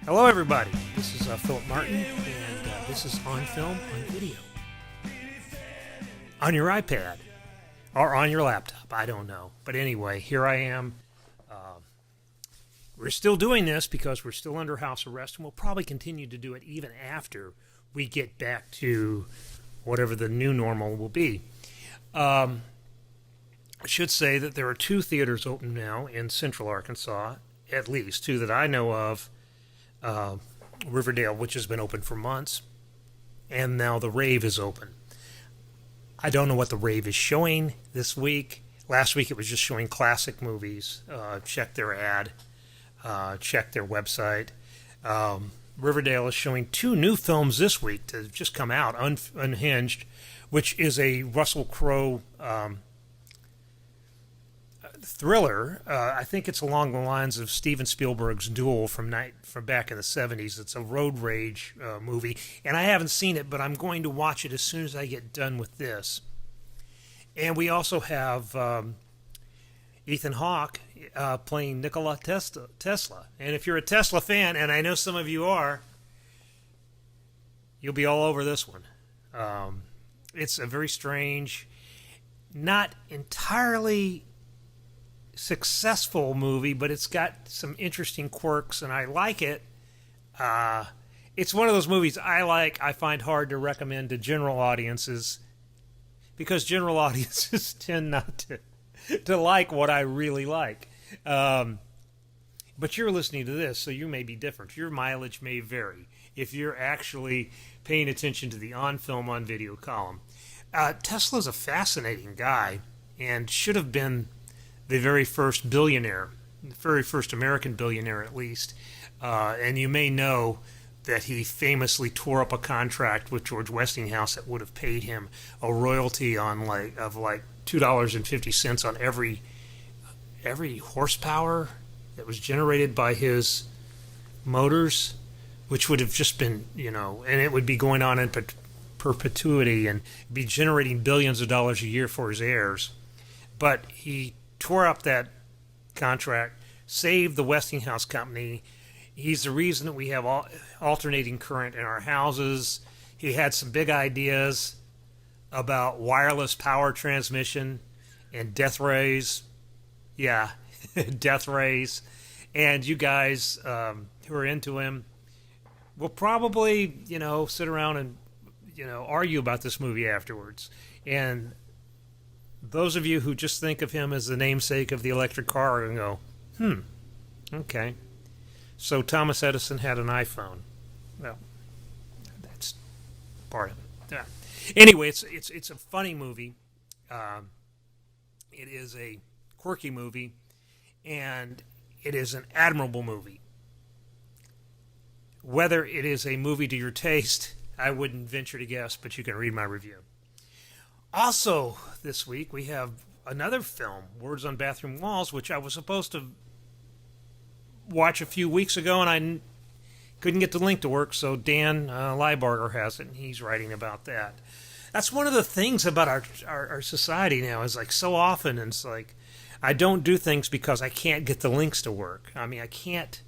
Hello, everybody. This is Philip Martin, and this is OnFilm on video. On your iPad or on your laptop, I don't know. But anyway, here I am. We're still doing this because we're still under house arrest, and we'll probably continue to do it even after we get back to whatever the new normal will be. I should say that there are 2 theaters open now in Central Arkansas, at least 2 that I know of. Riverdale, which has been open for months, and now the Rave is open. I don't know what the Rave is showing this week. Last week it was just showing classic movies. Check their ad. Check their website. Riverdale is showing 2 new films this week that have just come out, Unhinged, which is a Russell Crowe thriller. I think it's along the lines of Steven Spielberg's Duel from back in the 70s. It's a road rage movie, and I haven't seen it, but I'm going to watch it as soon as I get done with this. And we also have Ethan Hawke playing Nikola Tesla. And if you're a Tesla fan, and I know some of you are, you'll be all over this one. It's a very strange, not entirely successful movie, but it's got some interesting quirks, and I like it. It's one of those movies I find hard to recommend to general audiences, because general audiences tend not to like what I really like. But you're listening to this, so you may be different. Your mileage may vary if you're actually paying attention to the on-film, on-video column. Tesla's a fascinating guy and should have been the very first billionaire, the very first American billionaire at least. And you may know that he famously tore up a contract with George Westinghouse that would have paid him a royalty on like $2.50 on every horsepower that was generated by his motors, which would have just been, and it would be going on in perpetuity and be generating billions of dollars a year for his heirs. But he tore up that contract, saved the Westinghouse company. He's the reason that we have alternating current in our houses. He had some big ideas about wireless power transmission and death rays. Yeah, death rays. And you guys who are into him will probably, sit around and, argue about this movie afterwards. And those of you who just think of him as the namesake of the electric car are going to go, okay. So Thomas Edison had an iPhone. Well, that's part of it. Yeah. Anyway, it's a funny movie. It is a quirky movie, and it is an admirable movie. Whether it is a movie to your taste, I wouldn't venture to guess, but you can read my review. Also, this week, we have another film, Words on Bathroom Walls, which I was supposed to watch a few weeks ago, and I couldn't get the link to work, so Dan Liebarger has it, and he's writing about that. That's one of the things about our society now, is like so often it's like I don't do things because I can't get the links to work. I mean, I can't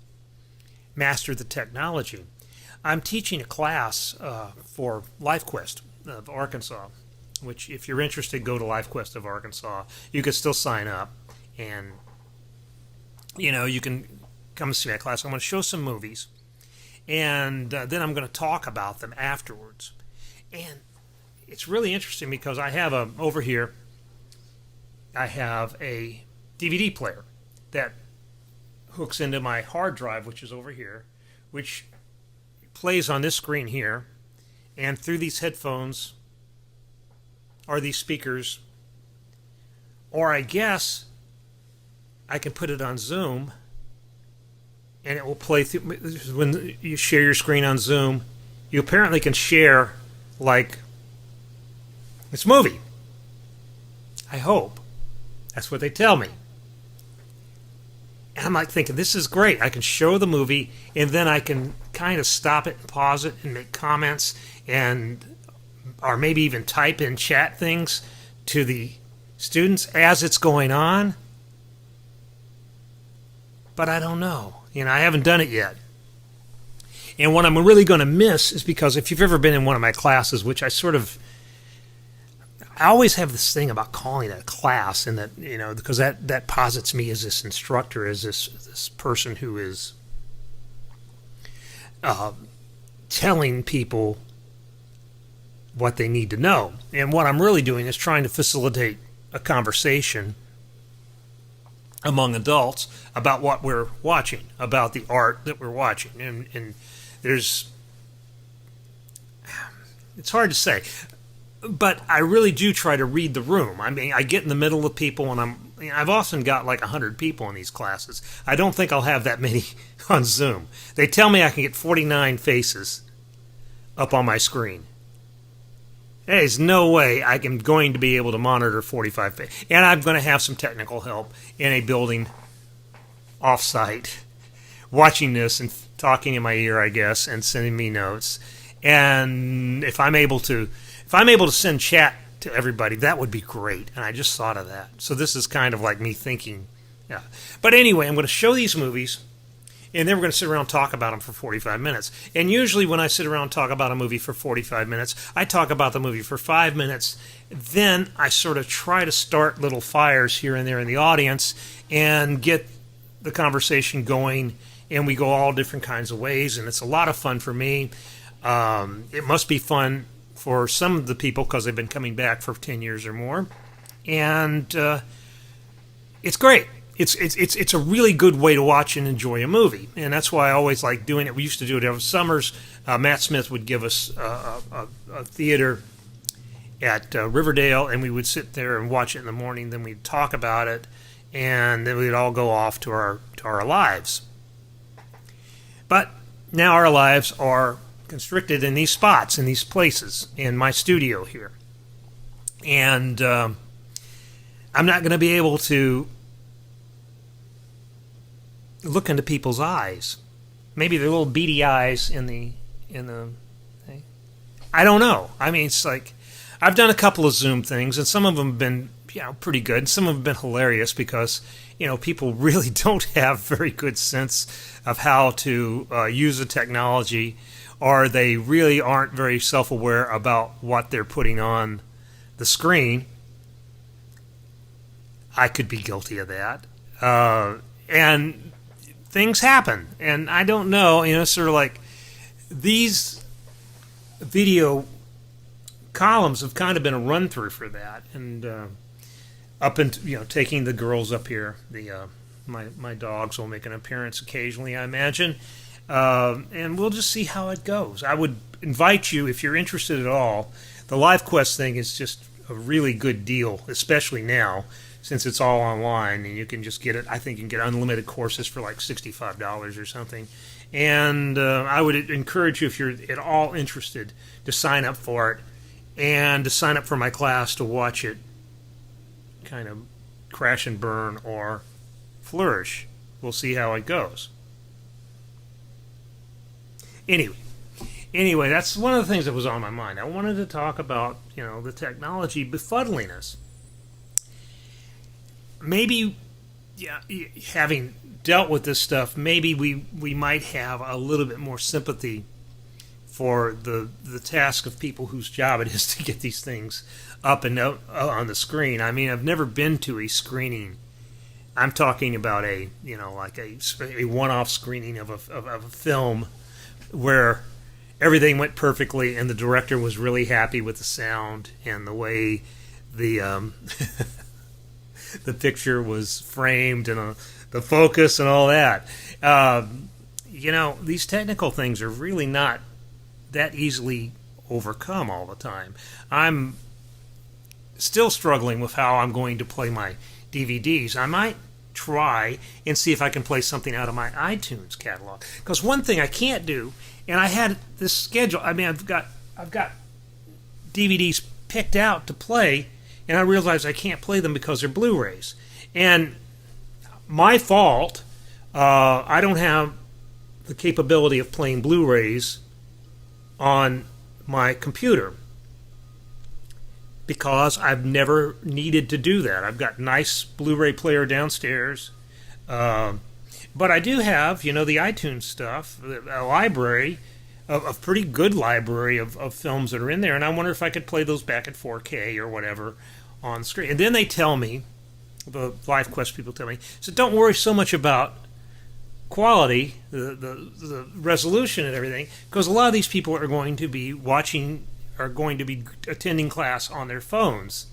master the technology. I'm teaching a class for LifeQuest of Arkansas, which if you're interested, go to LifeQuest of Arkansas. You can still sign up, and, you can come see that class. I'm going to show some movies, and then I'm going to talk about them afterwards. And it's really interesting because I have over here, I have a DVD player that hooks into my hard drive, which is over here, which plays on this screen here, and through these headphones are these speakers, or I guess I can put it on Zoom, and it will play through. When you share your screen on Zoom, you apparently can share, like, this movie. I hope. That's what they tell me. And I'm like thinking, this is great. I can show the movie, and then I can kind of stop it and pause it and make comments, or maybe even type in chat things to the students as it's going on. But I don't know. I haven't done it yet. And what I'm really going to miss is because if you've ever been in one of my classes, which I always have this thing about calling it a class, and that, because that posits me as this instructor, as this person who is telling people what they need to know. And what I'm really doing is trying to facilitate a conversation among adults about what we're watching, about the art that we're watching. And it's hard to say, but I really do try to read the room. I mean, I get in the middle of people, and I've often got like 100 people in these classes. I don't think I'll have that many on Zoom. They tell me I can get 49 faces up on my screen. There's no way I'm going to be able to monitor 45 faces. And I'm going to have some technical help in a building off-site watching this and talking in my ear, I guess, and sending me notes. And if I'm able to send chat to everybody, that would be great. And I just thought of that. So this is kind of like me thinking. Yeah. But anyway, I'm going to show these movies, and then we're going to sit around and talk about them for 45 minutes. And usually when I sit around and talk about a movie for 45 minutes, I talk about the movie for 5 minutes. Then I sort of try to start little fires here and there in the audience and get the conversation going, and we go all different kinds of ways, and it's a lot of fun for me. It must be fun for some of the people because they've been coming back for 10 years or more. And it's great. It's a really good way to watch and enjoy a movie, and that's why I always like doing it. We used to do it every summers. Matt Smith would give us a theater at Riverdale, and we would sit there and watch it in the morning. Then we'd talk about it, and then we'd all go off to our lives. But now our lives are constricted in these spots, in these places, in my studio here, and I'm not going to be able to look into people's eyes. Maybe they're little beady eyes in the thing. I don't know. I mean, it's like I've done a couple of Zoom things, and some of them have been pretty good. Some of them have been hilarious because people really don't have very good sense of how to use the technology, or they really aren't very self-aware about what they're putting on the screen. I could be guilty of that. And things happen, and I don't know, sort of like these video columns have kind of been a run-through for that, and up into, taking the girls up here, my dogs will make an appearance occasionally, I imagine, and we'll just see how it goes. I would invite you, if you're interested at all, the LiveQuest thing is just a really good deal, especially now, since it's all online, and you can just get it. I think you can get unlimited courses for like $65 or something. And I would encourage you, if you're at all interested, to sign up for it, and to sign up for my class to watch it kind of crash and burn or flourish. We'll see how it goes. Anyway, that's one of the things that was on my mind. I wanted to talk about, the technology befuddling us. Maybe, having dealt with this stuff, maybe we might have a little bit more sympathy for the task of people whose job it is to get these things up and out on the screen. I mean, I've never been to a screening. I'm talking about a one-off screening of a film where everything went perfectly and the director was really happy with the sound and the way the the picture was framed and the focus and all that. These technical things are really not that easily overcome all the time. I'm still struggling with how I'm going to play my DVDs. I might try and see if I can play something out of my iTunes catalog. Because one thing I can't do, and I had this schedule. I mean, I've got DVDs picked out to play, and I realize I can't play them because they're Blu-rays. And my fault. I don't have the capability of playing Blu-rays on my computer because I've never needed to do that. I've got a nice Blu-ray player downstairs. But I do have, the iTunes stuff, a library, a pretty good library of films that are in there, and I wonder if I could play those back at 4K or whatever on screen. And then they tell me, the LiveQuest people tell me, so don't worry so much about quality, the resolution and everything, because a lot of these people are going to be attending class on their phones,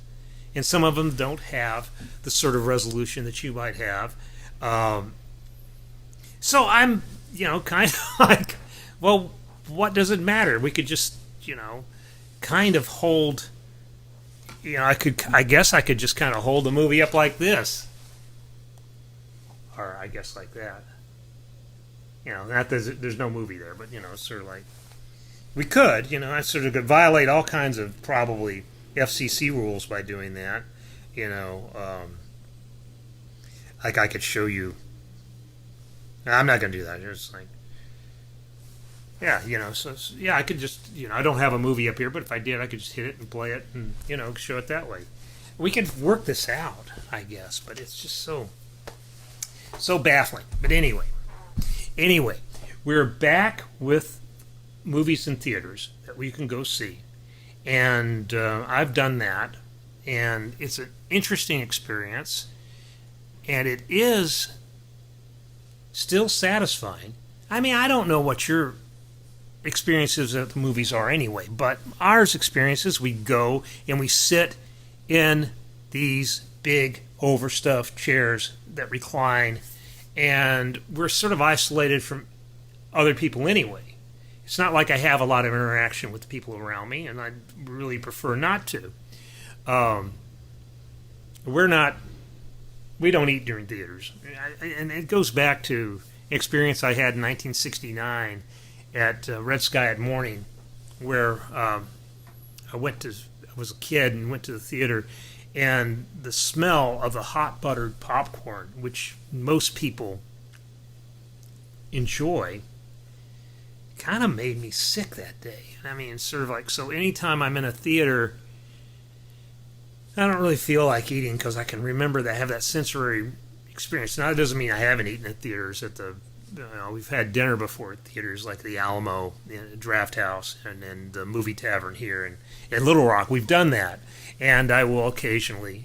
and some of them don't have the sort of resolution that you might have. So I'm, kind of like, well, what does it matter? We could just, kind of hold, I guess I could just kind of hold the movie up like this, or I guess like that. Not there's no movie there, but it's sort of like we could, I sort of could violate all kinds of probably FCC rules by doing that, like I could show you. I'm not going to do that. It's like, yeah, so yeah, I could just, I don't have a movie up here, but if I did, I could just hit it and play it and show it that way. We could work this out, I guess, but it's just so baffling. But anyway, we're back with movies in theaters that we can go see. And I've done that. And it's an interesting experience. And it is still satisfying. I mean, I don't know what your experiences at the movies are anyway. But ours experiences, we go and we sit in these big overstuffed chairs that recline. And we're sort of isolated from other people anyway. It's not like I have a lot of interaction with the people around me, and I really prefer not to. We don't eat during theaters. And it goes back to experience I had in 1969 at Red Sky at Morning, where I was a kid and went to the theater, and the smell of the hot buttered popcorn, which most people enjoy, kind of made me sick that day. I mean, sort of like, so anytime I'm in a theater, I don't really feel like eating because I can remember that I have that sensory experience. Now, that doesn't mean I haven't eaten at theaters we've had dinner before at theaters like the Alamo, Draft House, and then the Movie Tavern here in Little Rock. We've done that. And I will occasionally,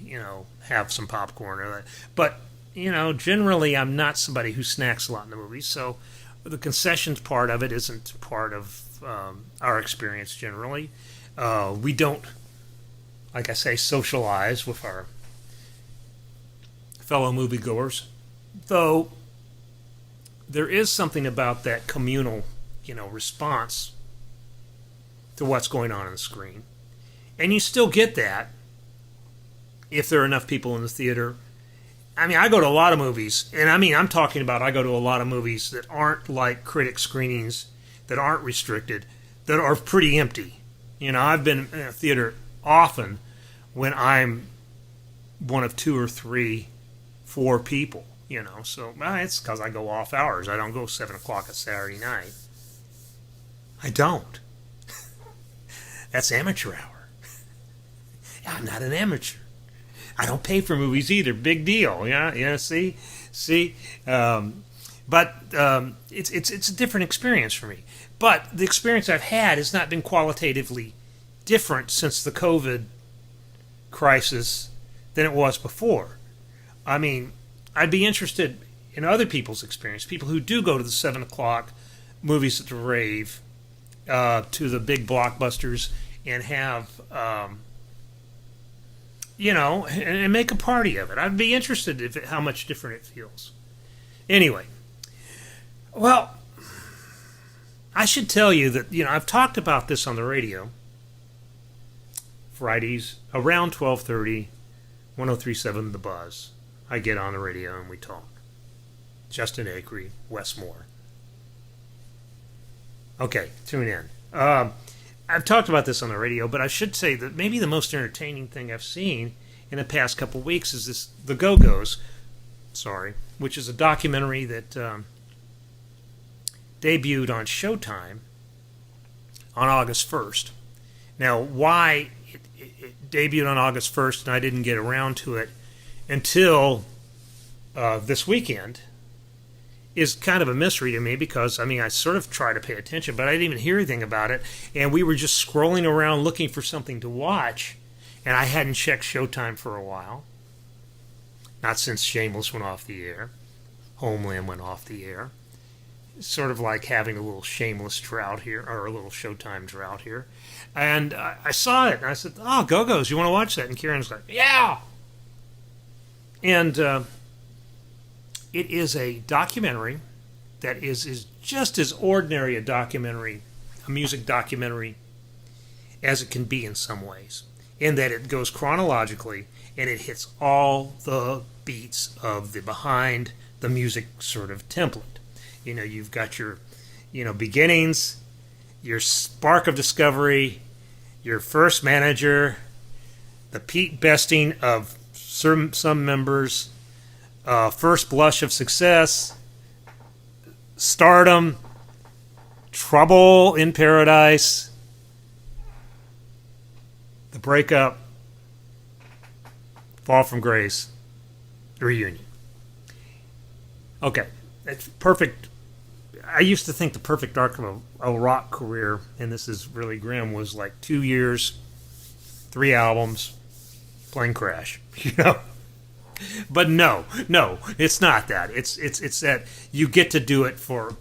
have some popcorn or that. But, generally I'm not somebody who snacks a lot in the movies. So the concessions part of it isn't part of our experience generally. We don't, like I say, socialize with our fellow moviegoers. Though there is something about that communal, response to what's going on the screen. And you still get that if there are enough people in the theater. I mean, I go to a lot of movies, and I go to a lot of movies that aren't like critic screenings, that aren't restricted, that are pretty empty. I've been in a theater often when I'm one of 2 or 3, 4 people, So it's because I go off hours. I don't go 7 o'clock a Saturday night. I don't. That's amateur hour. I'm not an amateur. I don't pay for movies either. Big deal. Yeah. See. But it's a different experience for me. But the experience I've had has not been qualitatively different since the COVID crisis than it was before. I mean, I'd be interested in other people's experience. People who do go to the 7 o'clock movies at the rave, to the big blockbusters, and have. And make a party of it. I'd be interested in how much different it feels. Anyway, well, I should tell you that, I've talked about this on the radio. Fridays, around 12:30, 103.7 The Buzz. I get on the radio and we talk. Justin Acree, Wes Moore. Okay, tune in. I've talked about this on the radio, but I should say that maybe the most entertaining thing I've seen in the past couple of weeks is this The Go-Go's, which is a documentary that debuted on Showtime on August 1st. Now, why it debuted on August 1st and I didn't get around to it until this weekend is kind of a mystery to me because, I mean, I sort of try to pay attention, but I didn't even hear anything about it. And we were just scrolling around looking for something to watch, and I hadn't checked Showtime for a while. Not since Shameless went off the air. Homeland went off the air. It's sort of like having a little Shameless drought here, or a little Showtime drought here. And I saw it, and I said, oh, Go-Go's, you want to watch that? And Kieran's like, yeah! And it is a documentary that is just as ordinary a music documentary, as it can be in some ways, in that it goes chronologically and it hits all the beats of the behind the music sort of template. You know, you've got your, beginnings, your spark of discovery, your first manager, the peak besting of some members, first blush of success, stardom, trouble in paradise, the breakup, fall from grace, reunion. Okay, it's perfect. I used to think the perfect arc of a rock career, and this is really grim, was like 2 years, 3 albums, plane crash, But no, it's not that. It's that you get to do it for.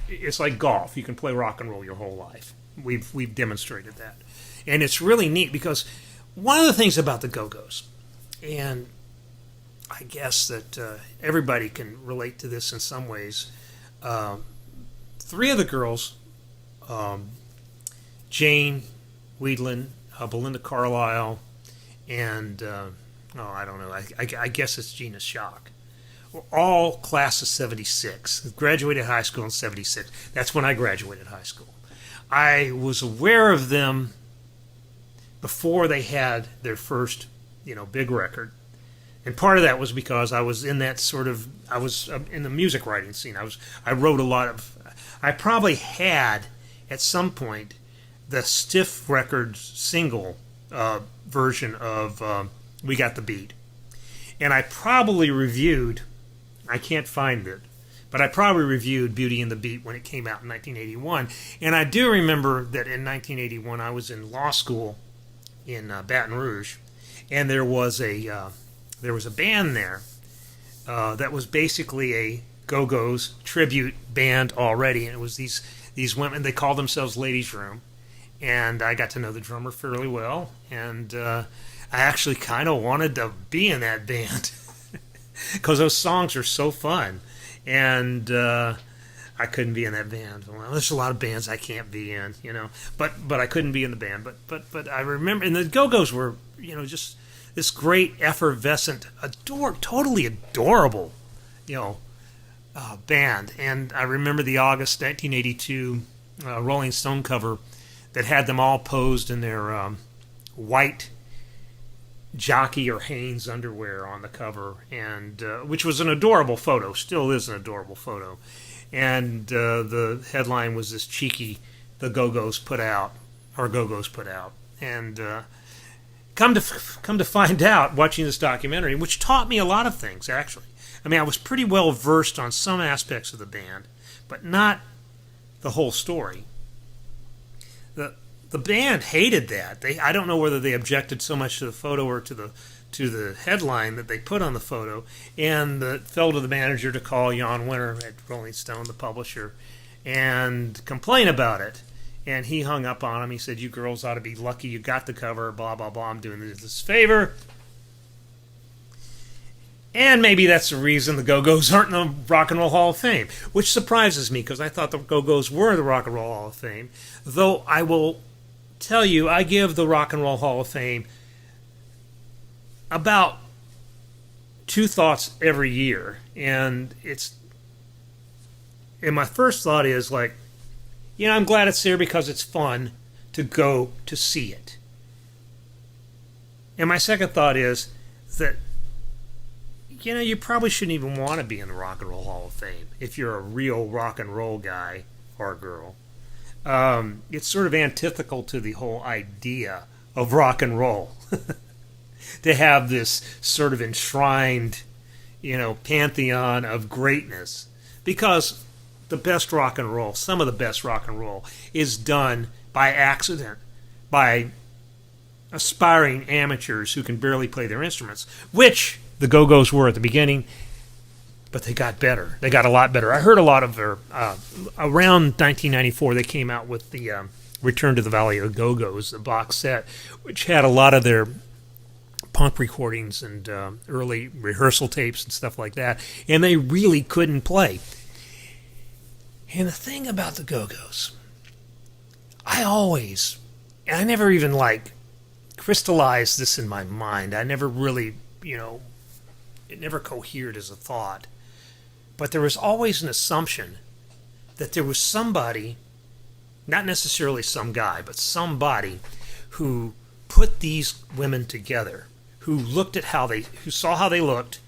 It's like golf. You can play rock and roll your whole life. We've demonstrated that, and it's really neat because one of the things about the Go-Go's, and I guess that everybody can relate to this in some ways. 3 of the girls, Jane Weedland, Belinda Carlisle, and I don't know. I guess it's Gina Shock. We're all class of 76. Graduated high school in 76. That's when I graduated high school. I was aware of them before they had their first, big record. And part of that was because I was in that I was in the music writing scene. I wrote a lot of, I probably had at some point the Stiff Records single version of We Got the Beat. And I probably reviewed, I can't find it, but I probably reviewed Beauty and the Beat when it came out in 1981. And I do remember that in 1981 I was in law school in Baton Rouge, and there was a band there that was basically a Go-Go's tribute band already, and it was these women. They called themselves Ladies' Room, and I got to know the drummer fairly well, and I actually kind of wanted to be in that band because those songs are so fun, and I couldn't be in that band. Well, there's a lot of bands I can't be in, but I couldn't be in the band. But I remember, and the Go-Go's were, just this great, effervescent, totally adorable, band. And I remember the August 1982 Rolling Stone cover that had them all posed in their white Jockey or Hanes underwear on the cover, and which was an adorable photo, still is an adorable photo. And the headline was this cheeky, the Go-Go's put out, or Go-Go's put out. And come to find out, watching this documentary, which taught me a lot of things, actually. I mean, I was pretty well versed on some aspects of the band, but not the whole story. The band hated that. I don't know whether they objected so much to the photo or to the headline that they put on the photo, and it fell to the manager to call Jan Winter at Rolling Stone, the publisher, and complain about it. And he hung up on him. He said, "You girls ought to be lucky you got the cover, blah, blah, blah. I'm doing this favor." And maybe that's the reason the Go-Go's aren't in the Rock and Roll Hall of Fame, which surprises me because I thought the Go-Go's were in the Rock and Roll Hall of Fame. Though I will tell you, I give the Rock and Roll Hall of Fame about 2 thoughts every year. And my first thought is like, I'm glad it's there because it's fun to go to see it. And my second thought is that, you probably shouldn't even want to be in the Rock and Roll Hall of Fame if you're a real rock and roll guy or girl. It's sort of antithetical to the whole idea of rock and roll to have this sort of enshrined, pantheon of greatness. Because the best rock and roll, some of the best rock and roll, is done by accident, by aspiring amateurs who can barely play their instruments, which the Go-Go's were at the beginning, but they got better. They got a lot better. I heard a lot of their, around 1994, they came out with the Return to the Valley of the Go-Go's, the box set, which had a lot of their punk recordings and early rehearsal tapes and stuff like that, and they really couldn't play. And the thing about the Go-Go's, I never even crystallized this in my mind. I never really, it never cohered as a thought. But there was always an assumption that there was somebody, not necessarily some guy, but somebody who put these women together, who looked at who saw how they looked,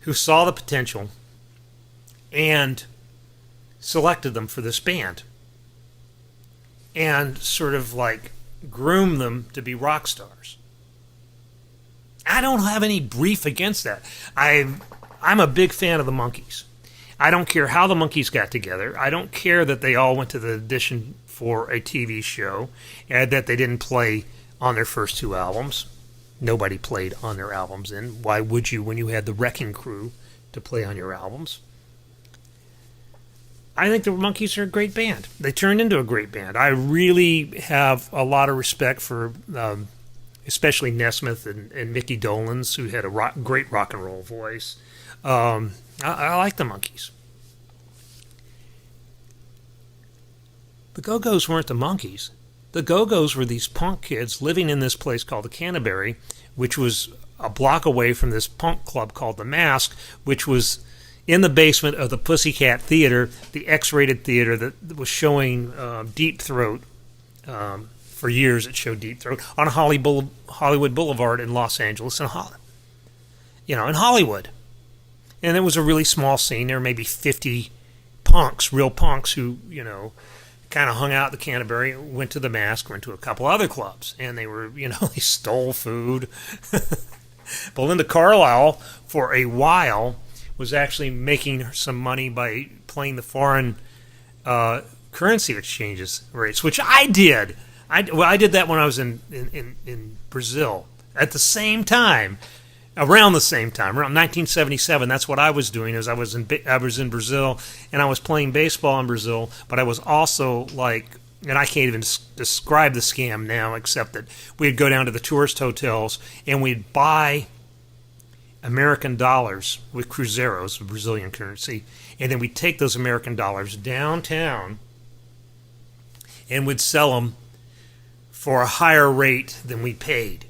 who saw the potential, and selected them for this band. And sort of groom them to be rock stars. I don't have any brief against that. I'm a big fan of the Monkees. I don't care how the Monkees got together. I don't care that they all went to the audition for a TV show and that they didn't play on their first two albums. Nobody played on their albums, and why would you when you had the Wrecking Crew to play on your albums? I think the Monkees are a great band. They turned into a great band. I really have a lot of respect for especially Nesmith and Mickey Dolenz, who had a great rock and roll voice. I like the Monkees. The Go-Go's weren't the Monkees. The Go-Go's were these punk kids living in this place called the Canterbury, which was a block away from this punk club called the Mask, which was in the basement of the Pussycat Theater, the X-rated theater that was showing Deep Throat. For years it showed Deep Throat on Hollywood Boulevard in Los Angeles and in Hollywood. And it was a really small scene. There were maybe 50 punks, real punks, who, kind of hung out at the Canterbury, went to the Mask, went to a couple other clubs. And they were, they stole food. Belinda Carlisle, for a while, was actually making some money by playing the foreign currency exchanges rates, which I did. I did that when I was in Brazil. At the same time, around 1977, that's what I was doing. I was in Brazil, and I was playing baseball in Brazil, but I was also and I can't even describe the scam now, except that we'd go down to the tourist hotels, and we'd buy American dollars with cruzeiros, the Brazilian currency, and then we'd take those American dollars downtown and would sell them for a higher rate than we paid.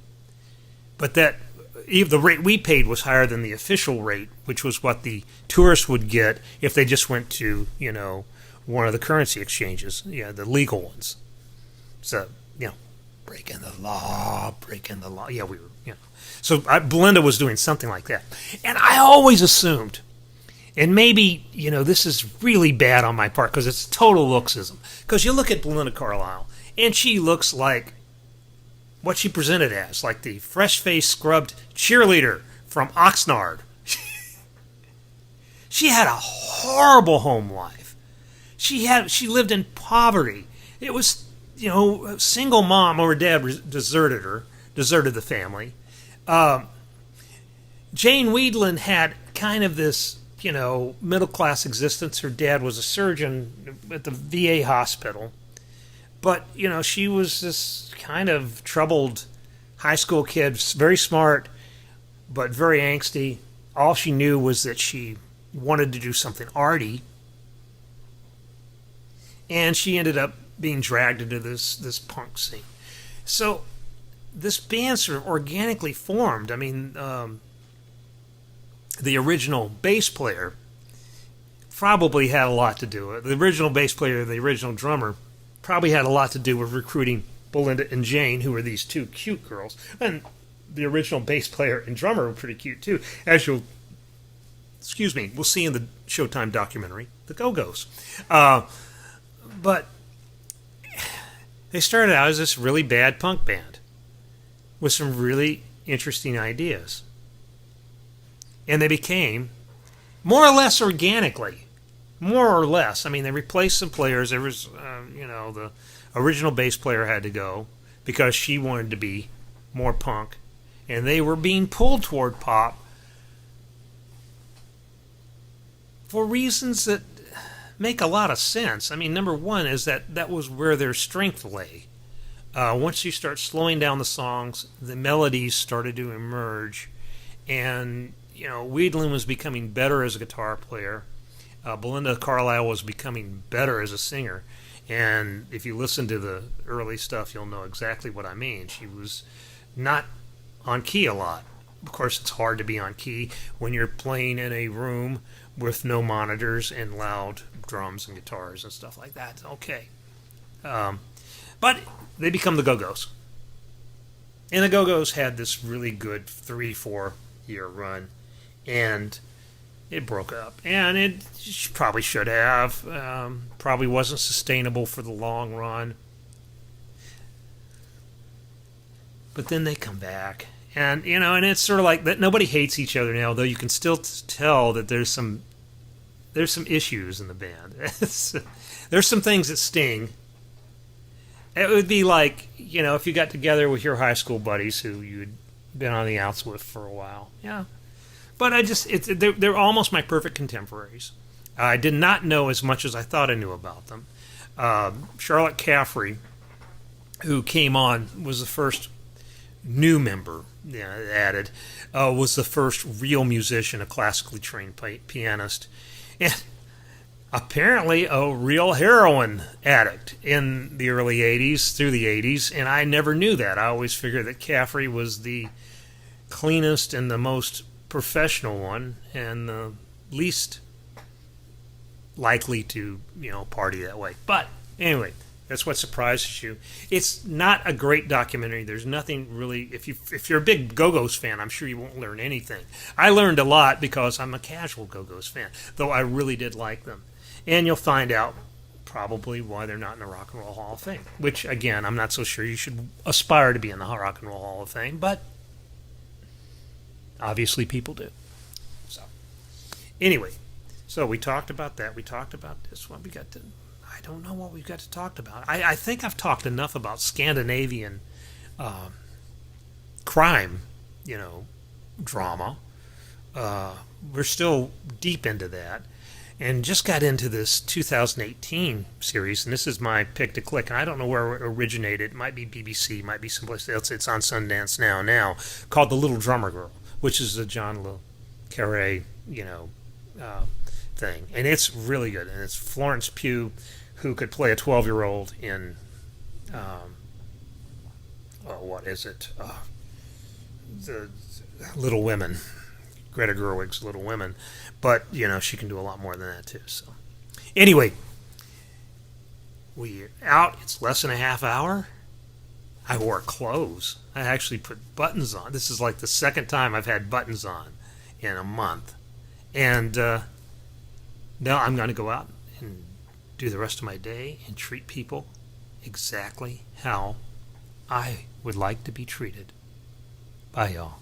But the rate we paid was higher than the official rate, which was what the tourists would get if they just went to, one of the currency exchanges, the legal ones. So, breaking the law. Yeah, we were, So Belinda was doing something like that. And I always assumed, and maybe, this is really bad on my part because it's total looksism. Because you look at Belinda Carlisle, and she looks like what she presented as, like the fresh-faced, scrubbed cheerleader from Oxnard. She had a horrible home life. She lived in poverty. It was, a single mom, or her dad deserted the family. Jane Weedland had kind of this, middle-class existence. Her dad was a surgeon at the VA hospital. But, she was this kind of troubled high school kid, very smart, but very angsty. All she knew was that she wanted to do something arty. And she ended up being dragged into this punk scene. So this band sort of organically formed. I mean, the original bass player probably had a lot to do with it. The original bass player, the original drummer, probably had a lot to do with recruiting Belinda and Jane, who were these two cute girls. And the original bass player and drummer were pretty cute, too, as we'll see in the Showtime documentary, The Go-Go's. But they started out as this really bad punk band with some really interesting ideas. And they became more or less organically. More or less. I mean, they replaced some players. There was, the original bass player had to go because she wanted to be more punk. And they were being pulled toward pop for reasons that make a lot of sense. I mean, number one is that was where their strength lay. Once you start slowing down the songs, the melodies started to emerge. And, Weedlin was becoming better as a guitar player. Belinda Carlisle was becoming better as a singer. And if you listen to the early stuff, you'll know exactly what I mean. She was not on key a lot. Of course, it's hard to be on key when you're playing in a room with no monitors and loud drums and guitars and stuff like that. Okay. But they become the Go-Go's. And the Go-Go's had this really good 3-4 year run. And it broke up. And it probably should have. Probably wasn't sustainable for the long run. But then they come back. And, and it's sort of like that. Nobody hates each other now, though you can still tell that there's some issues in the band. There's some things that sting. It would be like, if you got together with your high school buddies who you'd been on the outs with for a while. Yeah. But they're almost my perfect contemporaries. I did not know as much as I thought I knew about them. Charlotte Caffrey, who came on, was the first new member added, was the first real musician, a classically trained pianist, and apparently a real heroin addict in the early 80s through the 80s, and I never knew that. I always figured that Caffrey was the cleanest and the most professional one and the least likely to, party that way. But anyway, that's what surprises you. It's not a great documentary. There's nothing really. If you're a big Go-Go's fan, I'm sure you won't learn anything. I learned a lot because I'm a casual Go-Go's fan, though I really did like them. And you'll find out probably why they're not in the Rock and Roll Hall of Fame, which, again, I'm not so sure you should aspire to be in the Rock and Roll Hall of Fame, but obviously people do. So, anyway, so we talked about that. We talked about this one. I don't know what we've got to talk about. I think I've talked enough about Scandinavian crime, drama. We're still deep into that. And just got into this 2018 series, and this is my pick to click. And I don't know where it originated. It might be BBC, might be someplace else. It's on Sundance now, called The Little Drummer Girl, which is a John Le Carre, thing. And it's really good. And it's Florence Pugh, who could play a 12-year-old in, what is it? The Little Women. Greta Gerwig's Little Women. But, she can do a lot more than that, too. So, anyway, we're out. It's less than a half hour. I wore clothes. I actually put buttons on. This is like the second time I've had buttons on in a month. And now I'm going to go out and do the rest of my day and treat people exactly how I would like to be treated. Bye, y'all.